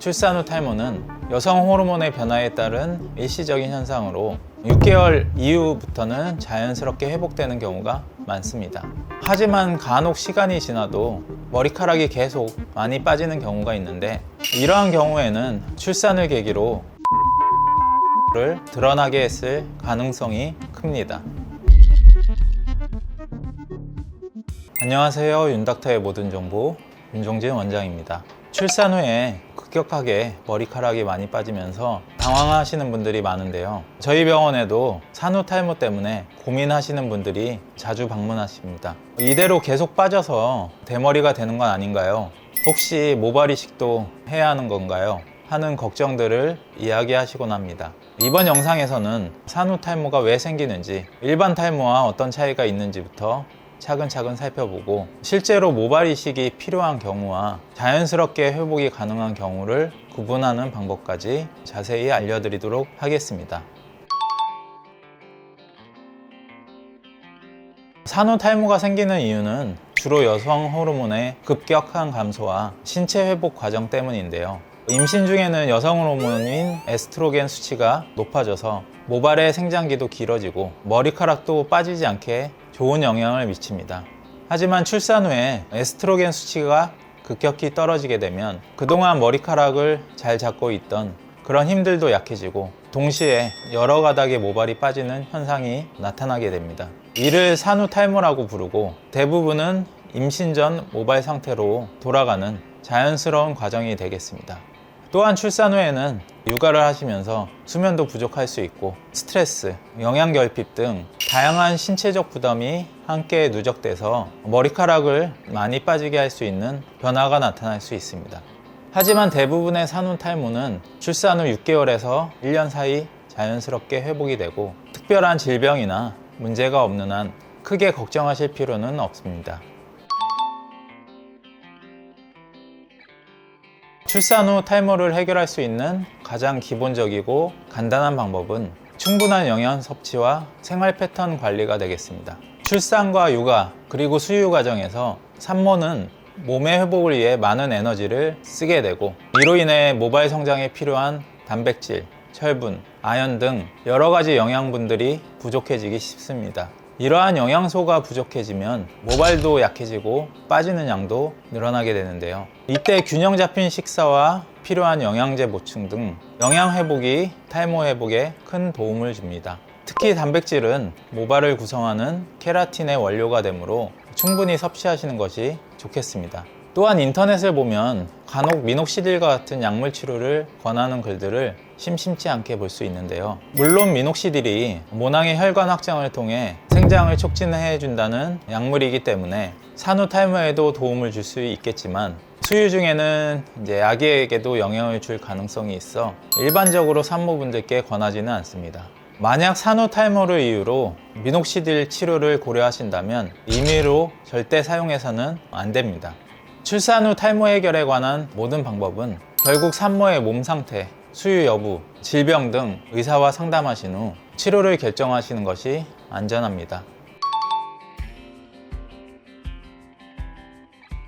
출산 후 탈모는 여성 호르몬의 변화에 따른 일시적인 현상으로 6개월 이후부터는 자연스럽게 회복되는 경우가 많습니다. 하지만 간혹 시간이 지나도 머리카락이 계속 많이 빠지는 경우가 있는데, 이러한 경우에는 출산을 계기로 를 드러나게 했을 가능성이 큽니다. 안녕하세요. 윤닥터의 모든 정보 윤종진 원장입니다. 출산 후에 급격하게 머리카락이 많이 빠지면서 당황하시는 분들이 많은데요. 저희 병원에도 산후 탈모 때문에 고민하시는 분들이 자주 방문하십니다. 이대로 계속 빠져서 대머리가 되는 건 아닌가요? 혹시 모발 이식도 해야 하는 건가요? 하는 걱정들을 이야기하시곤 합니다. 이번 영상에서는 산후 탈모가 왜 생기는지, 일반 탈모와 어떤 차이가 있는지부터 차근차근 살펴보고, 실제로 모발 이식이 필요한 경우와 자연스럽게 회복이 가능한 경우를 구분하는 방법까지 자세히 알려드리도록 하겠습니다. 산후 탈모가 생기는 이유는 주로 여성 호르몬의 급격한 감소와 신체 회복 과정 때문인데요. 임신 중에는 여성 호르몬인 에스트로겐 수치가 높아져서 모발의 생장기도 길어지고 머리카락도 빠지지 않게 좋은 영향을 미칩니다. 하지만 출산 후에 에스트로겐 수치가 급격히 떨어지게 되면 그동안 머리카락을 잘 잡고 있던 그런 힘들도 약해지고, 동시에 여러 가닥의 모발이 빠지는 현상이 나타나게 됩니다. 이를 산후 탈모라고 부르고, 대부분은 임신 전 모발 상태로 돌아가는 자연스러운 과정이 되겠습니다. 또한 출산 후에는 육아를 하시면서 수면도 부족할 수 있고, 스트레스, 영양결핍 등 다양한 신체적 부담이 함께 누적돼서 머리카락을 많이 빠지게 할 수 있는 변화가 나타날 수 있습니다. 하지만 대부분의 산후 탈모는 출산 후 6개월에서 1년 사이 자연스럽게 회복이 되고, 특별한 질병이나 문제가 없는 한 크게 걱정하실 필요는 없습니다. 출산 후 탈모를 해결할 수 있는 가장 기본적이고 간단한 방법은 충분한 영양 섭취와 생활 패턴 관리가 되겠습니다. 출산과 육아 그리고 수유 과정에서 산모는 몸의 회복을 위해 많은 에너지를 쓰게 되고, 이로 인해 모발 성장에 필요한 단백질, 철분, 아연 등 여러 가지 영양분들이 부족해지기 쉽습니다. 이러한 영양소가 부족해지면 모발도 약해지고 빠지는 양도 늘어나게 되는데요. 이때 균형 잡힌 식사와 필요한 영양제 보충 등 영양 회복이 탈모 회복에 큰 도움을 줍니다. 특히 단백질은 모발을 구성하는 케라틴의 원료가 되므로 충분히 섭취하시는 것이 좋겠습니다. 또한 인터넷을 보면 간혹 미녹시딜과 같은 약물 치료를 권하는 글들을 심심치 않게 볼 수 있는데요. 물론 미녹시딜이 모낭의 혈관 확장을 통해 생장을 촉진해 준다는 약물이기 때문에 산후 탈모에도 도움을 줄 수 있겠지만, 수유 중에는 아기에게도 영향을 줄 가능성이 있어 일반적으로 산모분들께 권하지는 않습니다. 만약 산후 탈모를 이유로 미녹시딜 치료를 고려하신다면 임의로 절대 사용해서는 안 됩니다. 출산 후 탈모 해결에 관한 모든 방법은 결국 산모의 몸 상태, 수유 여부, 질병 등 의사와 상담하신 후 치료를 결정하시는 것이 안전합니다.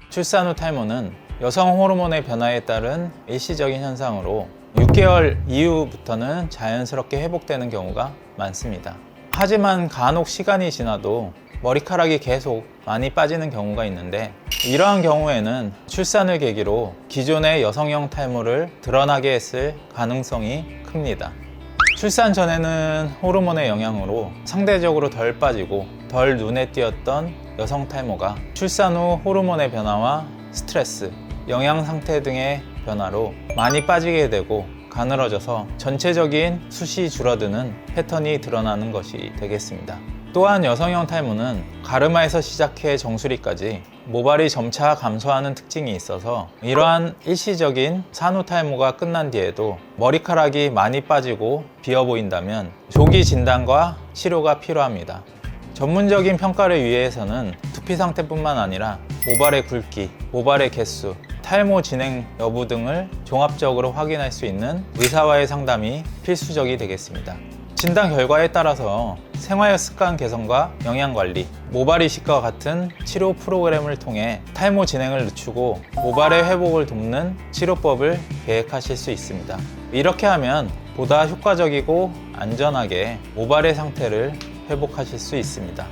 출산 후 탈모는 여성 호르몬의 변화에 따른 일시적인 현상으로 6개월 이후부터는 자연스럽게 회복되는 경우가 많습니다. 하지만 간혹 시간이 지나도 머리카락이 계속 많이 빠지는 경우가 있는데, 이러한 경우에는 출산을 계기로 기존의 여성형 탈모를 드러나게 했을 가능성이 큽니다. 출산 전에는 호르몬의 영향으로 상대적으로 덜 빠지고 덜 눈에 띄었던 여성 탈모가 출산 후 호르몬의 변화와 스트레스, 영양 상태 등의 변화로 많이 빠지게 되고 가늘어져서 전체적인 숱이 줄어드는 패턴이 드러나는 것이 되겠습니다. 또한 여성형 탈모는 가르마에서 시작해 정수리까지 모발이 점차 감소하는 특징이 있어서, 이러한 일시적인 산후 탈모가 끝난 뒤에도 머리카락이 많이 빠지고 비어 보인다면 조기 진단과 치료가 필요합니다. 전문적인 평가를 위해서는 두피 상태뿐만 아니라 모발의 굵기, 모발의 개수, 탈모 진행 여부 등을 종합적으로 확인할 수 있는 의사와의 상담이 필수적이 되겠습니다. 진단 결과에 따라서 생활 습관 개선과 영양 관리, 모발 이식과 같은 치료 프로그램을 통해 탈모 진행을 늦추고 모발의 회복을 돕는 치료법을 계획하실 수 있습니다. 이렇게 하면 보다 효과적이고 안전하게 모발의 상태를 회복하실 수 있습니다.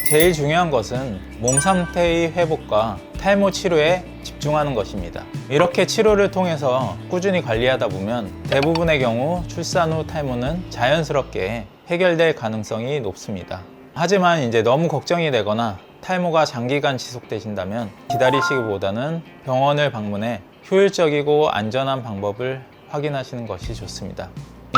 제일 중요한 것은 몸 상태의 회복과 탈모 치료에 집중하는 것입니다. 이렇게 치료를 통해서 꾸준히 관리하다 보면 대부분의 경우 출산 후 탈모는 자연스럽게 해결될 가능성이 높습니다. 하지만 이제 너무 걱정이 되거나 탈모가 장기간 지속되신다면 기다리시기보다는 병원을 방문해 효율적이고 안전한 방법을 확인하시는 것이 좋습니다.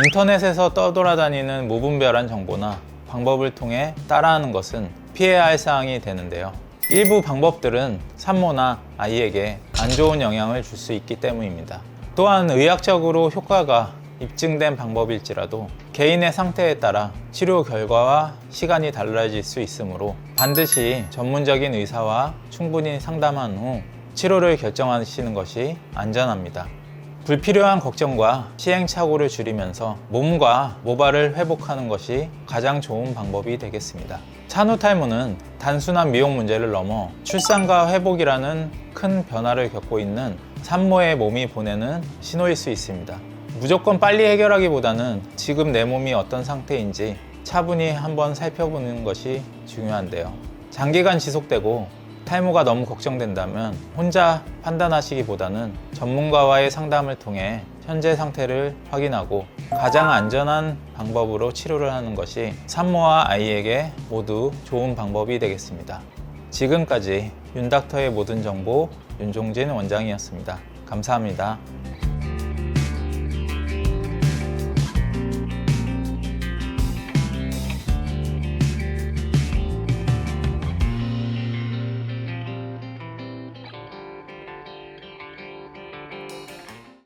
인터넷에서 떠돌아다니는 무분별한 정보나 방법을 통해 따라하는 것은 피해야 할 사항이 되는데요. 일부 방법들은 산모나 아이에게 안 좋은 영향을 줄 수 있기 때문입니다. 또한 의학적으로 효과가 입증된 방법일지라도 개인의 상태에 따라 치료 결과와 시간이 달라질 수 있으므로 반드시 전문적인 의사와 충분히 상담한 후 치료를 결정하시는 것이 안전합니다. 불필요한 걱정과 시행착오를 줄이면서 몸과 모발을 회복하는 것이 가장 좋은 방법이 되겠습니다. 산후 탈모는 단순한 미용 문제를 넘어 출산과 회복이라는 큰 변화를 겪고 있는 산모의 몸이 보내는 신호일 수 있습니다. 무조건 빨리 해결하기보다는 지금 내 몸이 어떤 상태인지 차분히 한번 살펴보는 것이 중요한데요. 장기간 지속되고 탈모가 너무 걱정된다면 혼자 판단하시기보다는 전문가와의 상담을 통해 현재 상태를 확인하고 가장 안전한 방법으로 치료를 하는 것이 산모와 아이에게 모두 좋은 방법이 되겠습니다. 지금까지 윤닥터의 모든 정보 윤종진 원장이었습니다. 감사합니다.